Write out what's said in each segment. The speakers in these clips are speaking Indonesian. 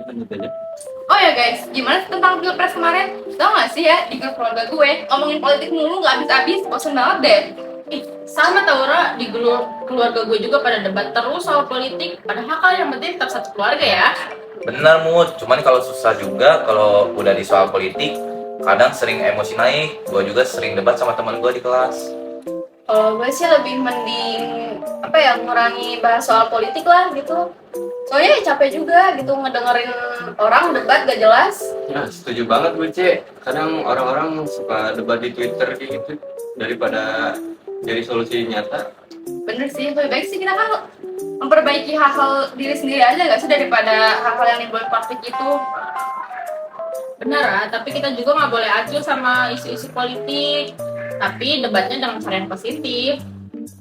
Lanjut aja. Oh ya guys, gimana tentang pilpres kemarin? Tau gak sih ya, di grup keluarga gue ngomongin politik mulu gak habis-habis, bosan banget deh. Ih, sama tau Ra, di keluarga gue juga pada debat terus soal politik. Padahal kan yang penting tetap satu keluarga ya. Benar Mut, cuman kalau susah juga kalau udah di soal politik, kadang sering emosi naik. Gue juga sering debat sama teman gue di kelas. Kalau gue sih lebih mending apa ya, ngurangi bahas soal politik lah gitu. Soalnya ya capek juga gitu ngedengerin orang debat gak jelas. Nah, setuju banget gue, Cek. Kadang orang-orang suka debat di Twitter kayak gitu daripada jadi solusi nyata. Bener sih, lebih baik sih kita kan memperbaiki hal-hal diri sendiri aja gak sih daripada hal-hal yang nimbulin konflik itu. Bener Ra, tapi kita juga nggak boleh acuh sama isu-isu politik. Tapi debatnya dengan cara yang positif.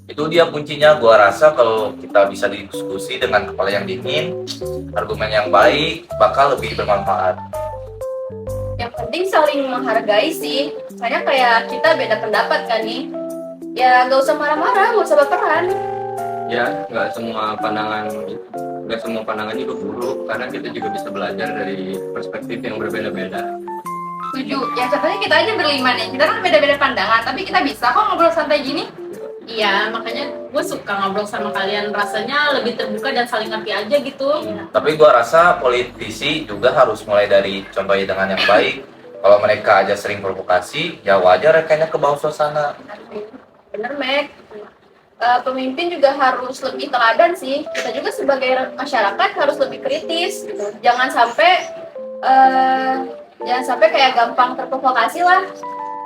Itu dia kuncinya, gue rasa kalau kita bisa diskusi dengan kepala yang dingin, argumen yang baik, bakal lebih bermanfaat. Yang penting saling menghargai sih. Soalnya kayak kita beda pendapat kan nih. Ya gak usah marah-marah, gak usah baperan. Ya, nggak semua pandangan juga buruk, karena kita juga bisa belajar dari perspektif yang berbeda-beda. Setuju. Ya contohnya kita aja berlima nih. Kita kan beda-beda pandangan, tapi kita bisa kok ngobrol santai gini. Iya, makanya gue suka ngobrol sama kalian. Rasanya lebih terbuka dan saling ngerti aja gitu. Tapi gue rasa politisi juga harus mulai dari contohnya dengan yang baik. Kalau mereka aja sering provokasi, ya wajar kayaknya ke bawah suasana. Bener, Meg. Pemimpin juga harus lebih teladan sih. Kita juga sebagai masyarakat harus lebih kritis gitu. eh, jangan sampai kayak gampang terprovokasi lah.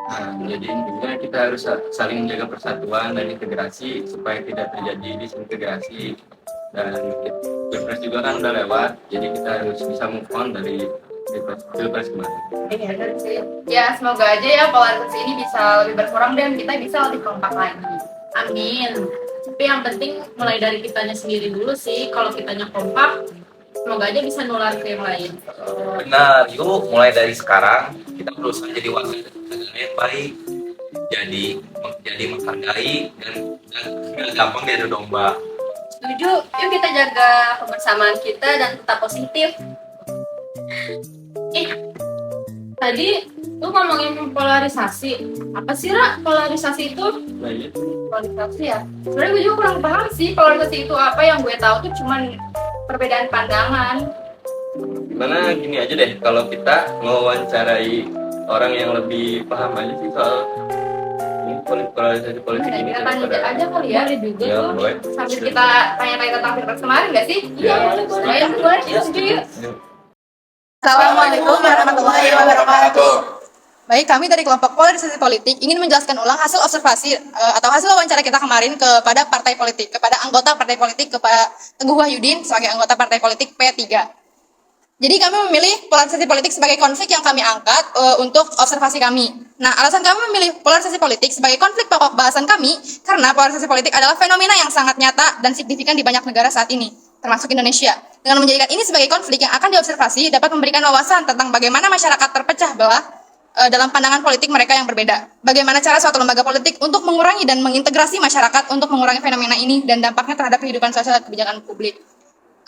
Nah, jadi intinya kita harus saling menjaga persatuan dan integrasi supaya tidak terjadi disintegrasi. Dan pilpres juga kan udah lewat, jadi kita harus bisa move on dari pilpres kemarin. Iya, bener sih. Ya semoga aja ya polarisasi ini bisa lebih berkurang dan kita bisa lebih kompak lagi. Amin. Tapi yang penting mulai dari kitanya sendiri dulu sih. Kalau kitanya kompak, semoga aja bisa nular ke yang lain. Benar, yuk mulai dari sekarang kita berusaha jadi warga negara yang baik, jadi menghargai dan gak gampang diadu domba. Setuju. Yuk kita jaga kebersamaan kita dan tetap positif. Tadi lu ngomongin polarisasi. Apa sih, Ra, polarisasi itu? Nah, itu Polarisasi ya. Sebenarnya gue juga kurang paham sih polarisasi itu apa. Yang gue tahu tuh cuman perbedaan pandangan. gimana gini aja deh, kalau kita mewawancarai orang yang lebih paham aja sih soal ini polarisasi politik Nah, ini kita tanya daripada aja kali ya. Boleh juga ya tuh. boleh. Sambil kita tanya-tanya tentang pilpres kemarin nggak sih? Iya, boleh. Ayo, boleh. Yuk, setuju yuk. Assalamualaikum warahmatullahi wabarakatuh. Baik, kami dari kelompok polarisasi politik ingin menjelaskan ulang hasil observasi atau hasil wawancara kita kemarin kepada partai politik, kepada anggota partai politik, kepada Teguh Wahyudin sebagai anggota partai politik P3. Jadi kami memilih polarisasi politik sebagai konflik yang kami angkat untuk observasi kami. Nah, alasan kami memilih polarisasi politik sebagai konflik pokok bahasan kami karena polarisasi politik adalah fenomena yang sangat nyata dan signifikan di banyak negara saat ini, termasuk Indonesia. Dengan menjadikan ini sebagai konflik yang akan diobservasi dapat memberikan wawasan tentang bagaimana masyarakat terpecah belah dalam pandangan politik mereka yang berbeda. Bagaimana cara suatu lembaga politik untuk mengurangi dan mengintegrasi masyarakat untuk mengurangi fenomena ini dan dampaknya terhadap kehidupan sosial dan kebijakan publik.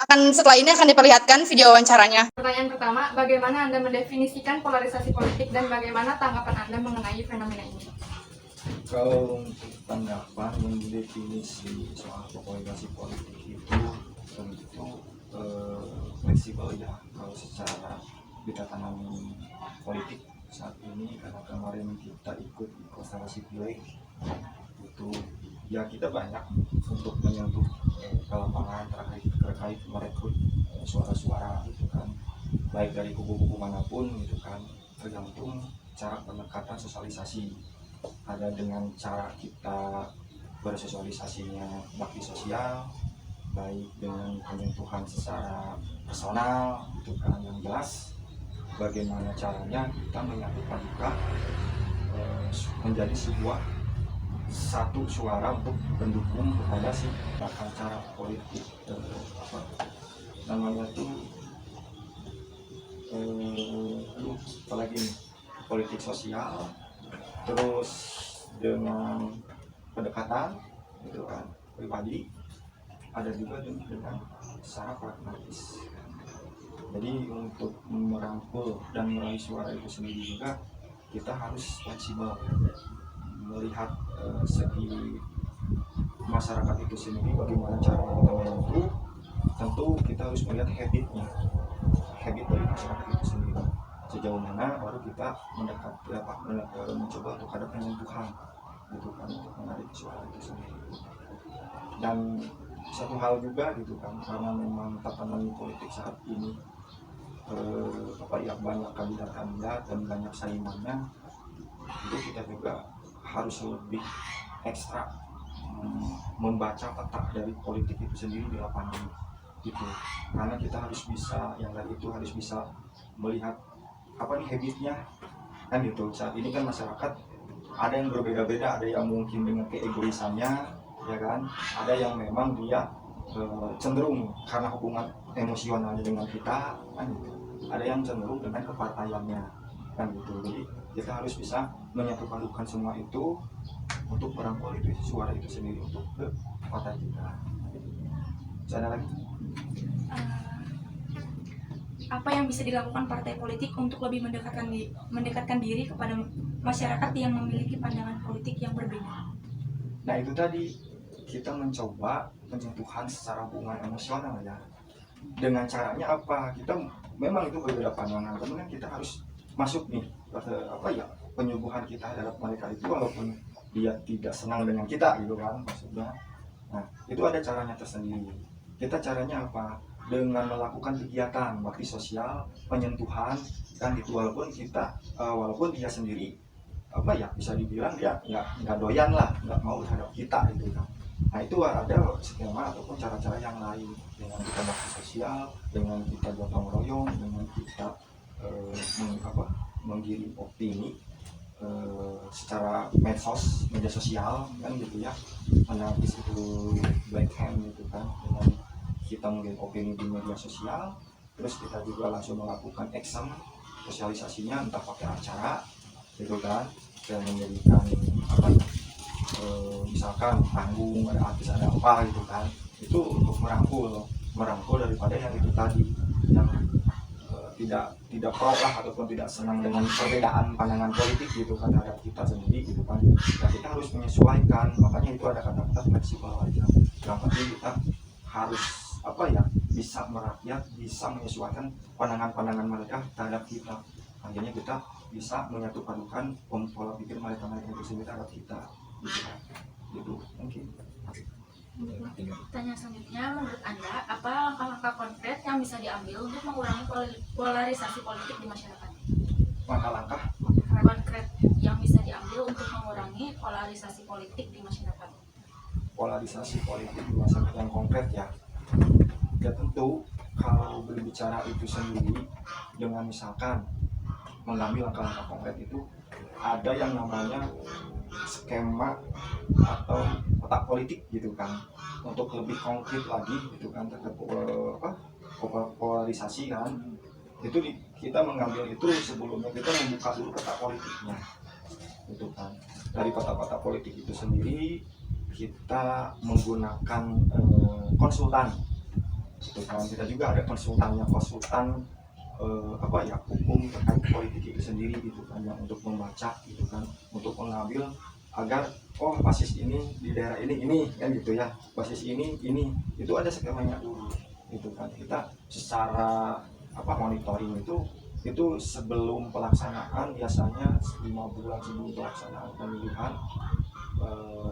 Setelah ini akan diperlihatkan video wawancaranya. Pertanyaan pertama, bagaimana Anda mendefinisikan polarisasi politik dan bagaimana tanggapan Anda mengenai fenomena ini? Kalau untuk tanggapan mendefinisi soal polarisasi politik itu tentu fleksibel ya. Kalau secara kita tanami politik saat ini, karena kemarin kita ikut konstelasi pileg itu ya kita banyak untuk menyentuh ke lapangan terkait merekrut suara-suara gitu kan, baik dari kubu-kubu manapun gitu kan, tergantung cara pendekatan sosialisasi. Ada dengan cara kita bersosialisasinya bakti sosial, baik dengan penyentuhan secara personal gitu kan, yang jelas bagaimana caranya kita menyatukan juga menjadi sebuah satu suara untuk pendukung kepada si acara politik apa namanya tuh apalagi nih, politik sosial, terus dengan pendekatan gitu kan pribadi, ada juga dengan secara pragmatis. Jadi untuk merangkul dan meraih suara itu sendiri juga kita harus fleksibel melihat segi masyarakat itu sendiri, bagaimana cara kita membantu. Tentu kita harus melihat habit dari masyarakat itu sendiri, sejauh mana baru kita mencoba untuk ada penyentuhan gitu kan, untuk menarik suara itu sendiri. Dan satu hal juga gitu kan, karena memang tatanan politik saat ini banyak kandidat dan banyak saingannya, itu kita juga harus lebih ekstra membaca peta dari politik itu sendiri di lapangan gitu. Karena kita harus bisa, yang tadi itu harus bisa melihat apa nih habitnya kan gitu. Saat ini kan masyarakat ada yang berbeda-beda, ada yang mungkin dengan keegoisannya ya kan, ada yang memang dia cenderung karena hubungan emosionalnya dengan kita kan gitu, ada yang cenderung dengan kepartaiannya kan gitu. Jadi kita harus bisa menyatukan semua itu untuk merangkul itu suara itu sendiri untuk ke partai kita. Ada lagi? Apa yang bisa dilakukan partai politik untuk lebih mendekatkan diri kepada masyarakat yang memiliki pandangan politik yang berbeda? Nah itu tadi, kita mencoba penyentuhan secara hubungan emosional ya. Dengan caranya apa? Kita memang itu berbeda pandangan, kemudian kita harus masuk nih penyembuhan kita terhadap mereka itu, walaupun dia tidak senang dengan kita gitu kan maksudnya. Nah itu ada caranya tersendiri. Kita caranya apa? Dengan melakukan kegiatan bakti sosial, penyentuhan kan gitu, walaupun dia sendiri bisa dibilang dia nggak doyan lah, nggak mau terhadap kita gitu kan. Nah itu ada skema ataupun cara-cara yang lain, dengan kita bakti sosial, dengan kita gotong royong, dengan kita menggiring opini secara media sosial kan gitu ya, menangkis itu black hand gitu kan, dengan kita mungkin opini di media sosial, terus kita juga langsung melakukan action sosialisasinya, entah pakai acara gitu kan, dan menjadikan misalkan panggung, ada artis, ada apa gitu kan, itu untuk merangkul daripada yang itu tadi, yang tidak pro lah ataupun tidak senang dengan perbedaan pandangan politik gitu kan terhadap kita sendiri gitu kan. Nah kita harus menyesuaikan, makanya itu ada kata-kata fleksibel aja, yang penting kita harus bisa merakyat, bisa menyesuaikan pandangan-pandangan mereka terhadap kita. Akhirnya kita bisa menyatupadukan pola pikir mereka itu sendiri terhadap kita gitu kan. Gitu mungkin. Tanya selanjutnya, menurut Anda apa langkah-langkah konkret yang bisa diambil untuk mengurangi polarisasi politik di masyarakat? Langkah-langkah Konkret yang bisa diambil untuk mengurangi polarisasi politik di masyarakat. Polarisasi politik di masyarakat yang konkret ya. Ya tentu kalau berbicara itu sendiri, dengan misalkan mengambil langkah-langkah konkret itu, ada yang namanya skema atau peta politik gitu kan, untuk lebih konkret lagi gitu kan terkait polarisasi kan. Itu kita mengambil itu sebelumnya kita membuka dulu peta politiknya gitu kan. Dari peta-peta politik itu sendiri kita menggunakan konsultan gitu kan. Kita juga ada konsultan hukum terkait politik itu sendiri gitu kan, yang untuk membaca gitu kan, untuk mengambil agar basis ini di daerah ini kan gitu ya, basis ini itu ada skemanya dulu gitu kan. Kita secara monitoring itu sebelum pelaksanaan, biasanya 5 bulan sebelum pelaksanaan pemilihan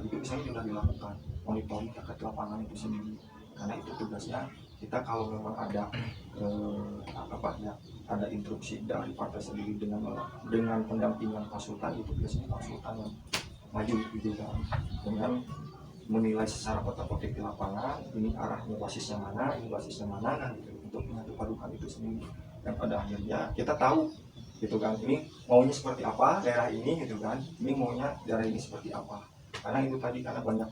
itu biasanya sudah dilakukan monitoring terkait lapangan itu sendiri, karena itu tugasnya kita. Kalau memang ada ada instruksi dari partai sendiri dengan pendampingan konsultan, itu biasanya konsultan yang maju gitu kan, dengan menilai secara politik di lapangan, ini arahnya basisnya mana kan gitu, untuk menyatupadukan itu sendiri. Dan pada akhirnya kita tahu gitu kan, ini maunya seperti apa daerah ini gitu kan, ini maunya daerah ini seperti apa. Karena itu tadi, karena banyak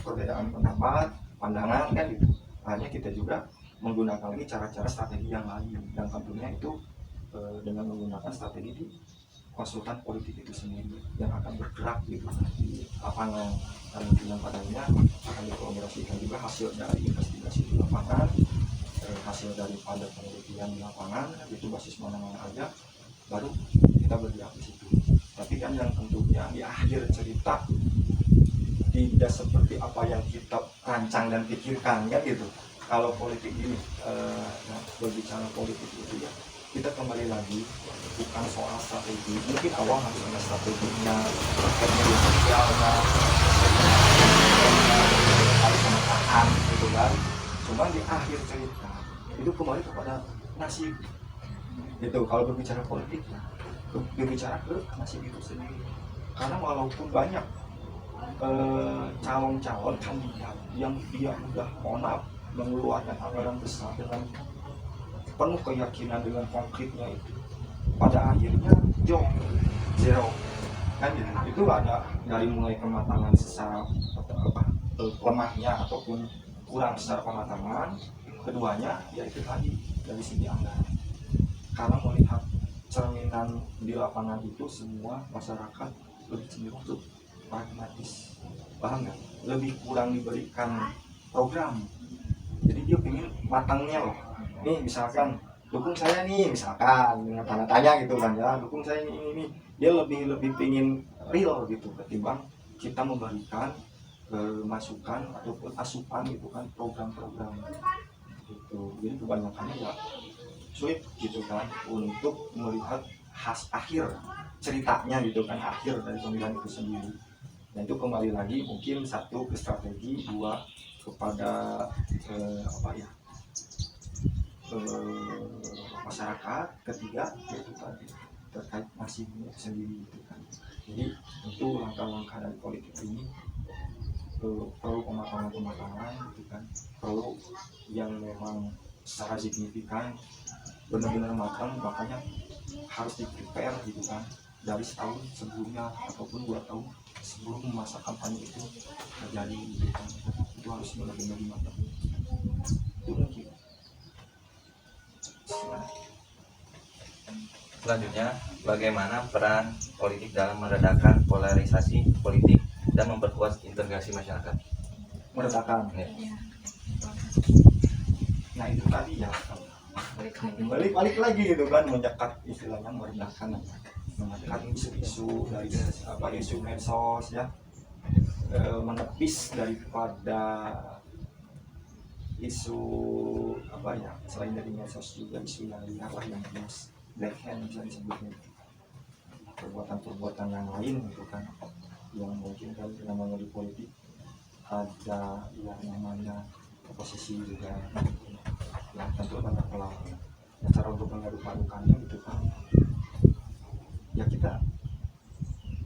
perbedaan pendapat, pandangan kan gitu. Hanya kita juga menggunakan lagi cara-cara strategi yang lain, dan tentunya itu dengan menggunakan strategi di konsultan politik itu sendiri yang akan bergerak gitu di lapangan, dan yang padanya akan dikolaborasikan juga hasil dari investigasi di lapangan hasil daripada penelitian di lapangan itu basis mana-mana aja, baru kita bergerak di situ. Tapi kan yang tentunya di akhir cerita tidak seperti apa yang kita rancang dan pikirkan kan gitu. Kalau politik ini berbicara politik itu ya kita kembali lagi bukan soal strategi. Mungkin awal harus ada strateginya, terkait media sosialnya, harus menekan gitu kan. Cuma di akhir cerita itu kembali kepada nasib. Itu kalau berbicara politik ya, berbicara ke nasib itu sendiri. Karena walaupun banyak calon-calon kandidat yang dia udah mengeluarkan anggaran besar dengan penuh keyakinan dengan konkretnya itu, pada akhirnya zero kan gitu. Itu ada dari mulai kematangan secara lemahnya ataupun kurang secara pematangan, keduanya yaitu tadi dari segi anggaran. Karena melihat cerminan di lapangan itu semua masyarakat lebih cenderung untuk pragmatis, paham nggak? Lebih kurang diberikan program. Jadi dia pengen matangnya loh. Nih misalkan dukung saya nih, misalkan dengan tanda tanya gitu kan ya, dukung saya ini. Dia lebih pengen real gitu ketimbang kita memberikan masukan ataupun asupan gitu kan, program-program gitu. Jadi kebanyakannya ya sulit gitu kan untuk melihat akhir ceritanya gitu kan, akhir dari pemilihan itu sendiri. Dan itu kembali lagi mungkin satu ke strategi, dua kepada masyarakat, ketiga yaitu tadi terkait nasibnya itu sendiri gitu kan. Jadi itu langkah-langkah dari politik ini perlu pematangan gitu kan, perlu yang memang secara signifikan benar-benar matang, makanya harus di-prepare gitu kan dari setahun sebelumnya ataupun 2 tahun sebelum masa kampanye itu terjadi gitu kan. Itu harus benar-benar matang. Itu mungkin. Selanjutnya, bagaimana peran politik dalam meredakan polarisasi politik dan memperkuat integrasi masyarakat? Meredakan. Ya. Nah itu tadi ya. Balik lagi gitu kan, menyekat istilahnya meredakan, menyekat isu-isu dari isu medsos ya, menepis daripada isu selain dari medsos juga isu yang liar lah, yang jelas black hand bisa disebutnya, perbuatan-perbuatan yang lain gitu kan, yang mungkin kan namanya di politik ada yang namanya oposisi juga ya, tentu banyak pelaku. Nah, cara untuk mengaduk-adukannya gitu kan ya, kita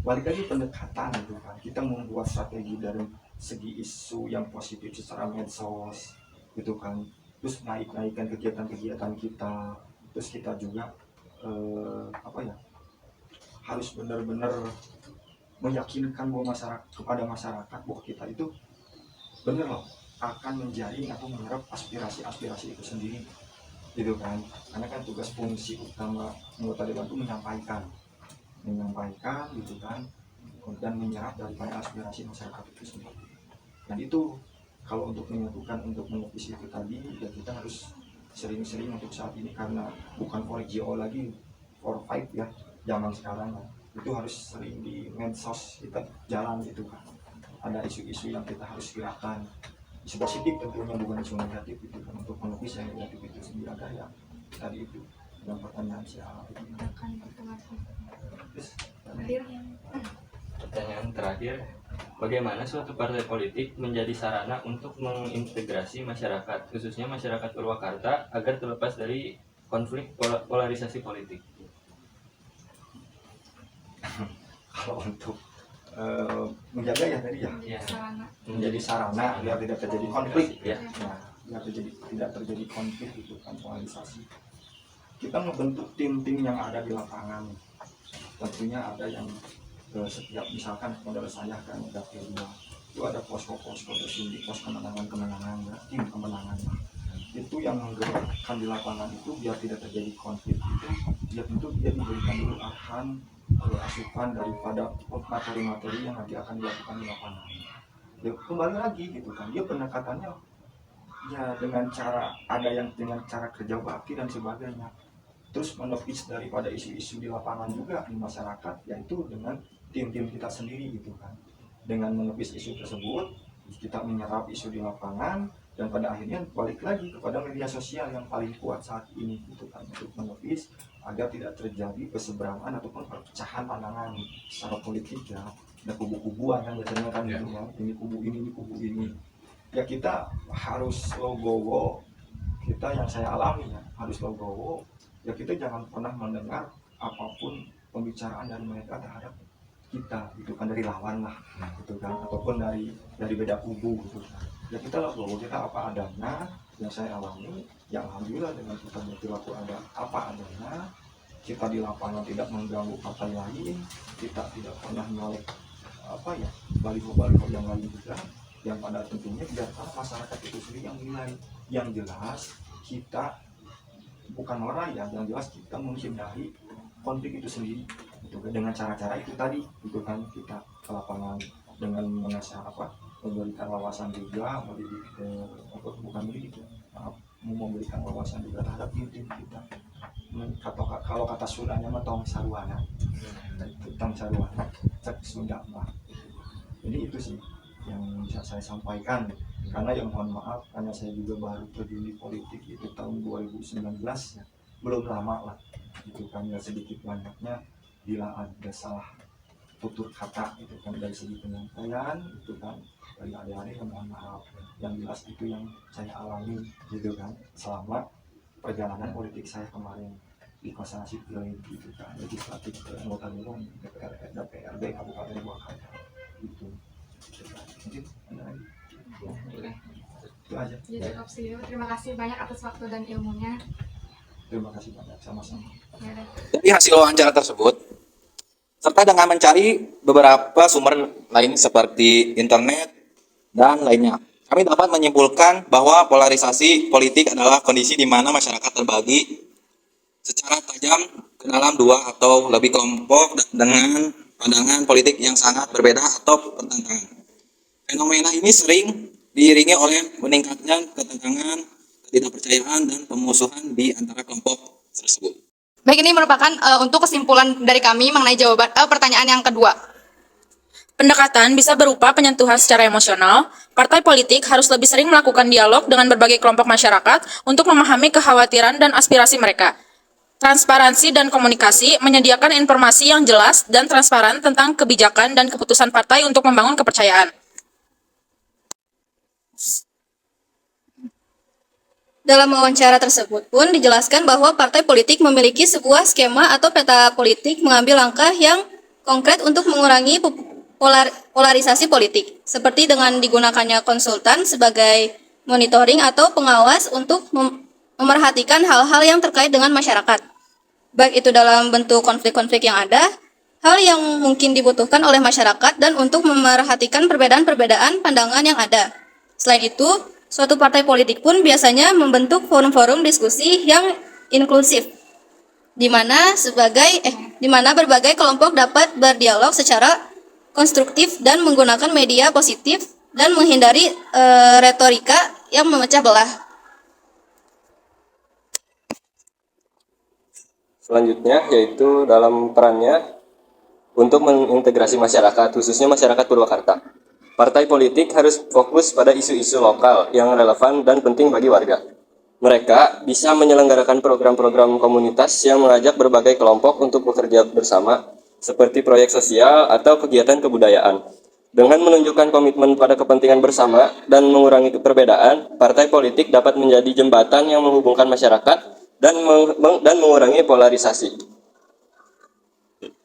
balik lagi pendekatan gitu kan, kita membuat strategi dari segi isu yang positif secara medsos gitu kan, terus naikkan kegiatan-kegiatan kita, terus kita juga harus benar-benar meyakinkan bahwa kepada masyarakat bahwa kita itu benar loh akan menjaring atau menyerap aspirasi itu sendiri gitu kan. Karena kan tugas fungsi utama anggota dewan itu menyampaikan gitu kan, dan menyerap daripada aspirasi masyarakat itu sendiri. Dan itu kalau untuk menyatukan, untuk menepis itu tadi ya, kita harus sering-sering untuk saat ini, karena bukan for GO lagi, for fight ya zaman sekarang ya. Itu harus sering di medsos kita jalan gitu kan, ada isu-isu yang kita harus gerakan, isu positif tentunya, bukan isu negatif itu kan, untuk menepis yang negatif itu sendiri. Ada yang tadi itu yang pertanyaan siapa itu. Pertanyaan terakhir, bagaimana suatu partai politik menjadi sarana untuk mengintegrasi masyarakat, khususnya masyarakat Purwakarta, agar terlepas dari konflik polarisasi politik? Kalau untuk menjaga ya tadi ya, menjadi sarana biar tidak terjadi konflik ya, biar tidak terjadi konflik itu kan, polarisasi. Kita membentuk tim-tim yang ada di lapangan. Tentunya ada yang setiap misalkan modal saya kan ada P2 itu ada posko-posko tersendiri, pos kemenangan ya, tim kemenangan itu yang menggerakkan di lapangan itu biar tidak terjadi konflik itu. Ya tentu dia diberikan dulu arahan, asupan daripada materi-materi yang nanti akan dilakukan di lapangan. Ya kembali lagi gitu kan, dia pendekatannya ya dengan cara ada yang dengan cara kerja bakti dan sebagainya. Terus menepis daripada isu-isu di lapangan juga di masyarakat, yaitu dengan tim-tim kita sendiri gitu kan. Dengan menepis isu tersebut, kita menyerap isu di lapangan, dan pada akhirnya balik lagi kepada media sosial yang paling kuat saat ini gitu kan, untuk menepis agar tidak terjadi keseberangan ataupun perpecahan pandangan secara politik ya. Ada kubu-kubuan kan biasanya kan gitu ya. Ini kubu ini kubu ini. Ya kita harus logowo, kita yang saya alami ya, harus logowo. Ya kita jangan pernah mendengar apapun pembicaraan dari mereka terhadap kita gitu kan, dari lawan lah gitu kan, ataupun dari beda kubu gitu kan. Ya kita logowo, kita apa adanya. Yang saya alami ya alhamdulillah dengan kita berperilaku ada apa adanya, kita di lapangan tidak mengganggu partai lain, kita tidak pernah nyolek apa ya baliho-baliho yang lain juga, yang pada tentunya biarkan masyarakat itu sendiri yang menilai. Yang jelas kita bukan orang yang jelas kita menghindari konflik itu sendiri gitu, dengan cara-cara itu tadi gitu kan. Kita ke lapangan dengan mengasah apa, memberikan wawasan juga, mendidik bukan mendidik ya, memberikan wawasan juga terhadap tim kita. Kalau kata Sundanya mah tong sarwana, tong sarwana cek Sunda mah. Jadi itu sih yang bisa saya sampaikan, karena yang mohon maaf karena saya juga baru terjun di politik itu tahun 2019 ya, belum lama lah itu kan. Ya sedikit banyaknya bila ada salah tutur kata itu kan dari segi penyampaian itu kan dari adik-adik, yang mohon maaf. Yang jelas itu yang saya alami gitu kan selama perjalanan politik saya kemarin di kosan sipil gitu kan, legislatif ke anggota dewan DPRD Kabupaten Purwakarta itu. Mungkin ada lagi itu aja. Ya cukup sih. Terima kasih banyak atas waktu dan ilmunya. Terima kasih banyak, sama-sama. Ya, dan Dari hasil wawancara tersebut, serta dengan mencari beberapa sumber lain seperti internet dan lainnya, kami dapat menyimpulkan bahwa polarisasi politik adalah kondisi di mana masyarakat terbagi secara tajam ke dalam dua atau lebih kelompok dengan pandangan politik yang sangat berbeda atau bertentangan. Fenomena ini sering diiringi oleh meningkatnya ketegangan, ketidakpercayaan, dan pemusuhan di antara kelompok tersebut. Baik, ini merupakan untuk kesimpulan dari kami mengenai jawaban pertanyaan yang kedua. Pendekatan bisa berupa penyentuhan secara emosional. Partai politik harus lebih sering melakukan dialog dengan berbagai kelompok masyarakat untuk memahami kekhawatiran dan aspirasi mereka. Transparansi dan komunikasi menyediakan informasi yang jelas dan transparan tentang kebijakan dan keputusan partai untuk membangun kepercayaan. Dalam wawancara tersebut pun dijelaskan bahwa partai politik memiliki sebuah skema atau peta politik mengambil langkah yang konkret untuk mengurangi polarisasi politik, seperti dengan digunakannya konsultan sebagai monitoring atau pengawas untuk memerhatikan hal-hal yang terkait dengan masyarakat. Baik itu dalam bentuk konflik-konflik yang ada, hal yang mungkin dibutuhkan oleh masyarakat, dan untuk memerhatikan perbedaan-perbedaan pandangan yang ada. Selain itu, suatu partai politik pun biasanya membentuk forum-forum diskusi yang inklusif, di mana berbagai kelompok dapat berdialog secara konstruktif dan menggunakan media positif dan menghindari retorika yang memecah belah. Selanjutnya yaitu dalam perannya untuk mengintegrasi masyarakat, khususnya masyarakat Purwakarta. Partai politik harus fokus pada isu-isu lokal yang relevan dan penting bagi warga. Mereka bisa menyelenggarakan program-program komunitas yang mengajak berbagai kelompok untuk bekerja bersama, seperti proyek sosial atau kegiatan kebudayaan. Dengan menunjukkan komitmen pada kepentingan bersama dan mengurangi perbedaan, partai politik dapat menjadi jembatan yang menghubungkan masyarakat dan mengurangi polarisasi.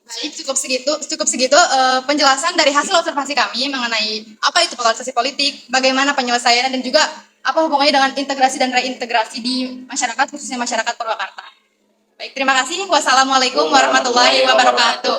Baik, cukup segitu penjelasan dari hasil observasi kami mengenai apa itu polarisasi politik, bagaimana penyelesaiannya, dan juga apa hubungannya dengan integrasi dan reintegrasi di masyarakat, khususnya masyarakat Purwakarta. Baik, terima kasih. Wassalamualaikum warahmatullahi wabarakatuh.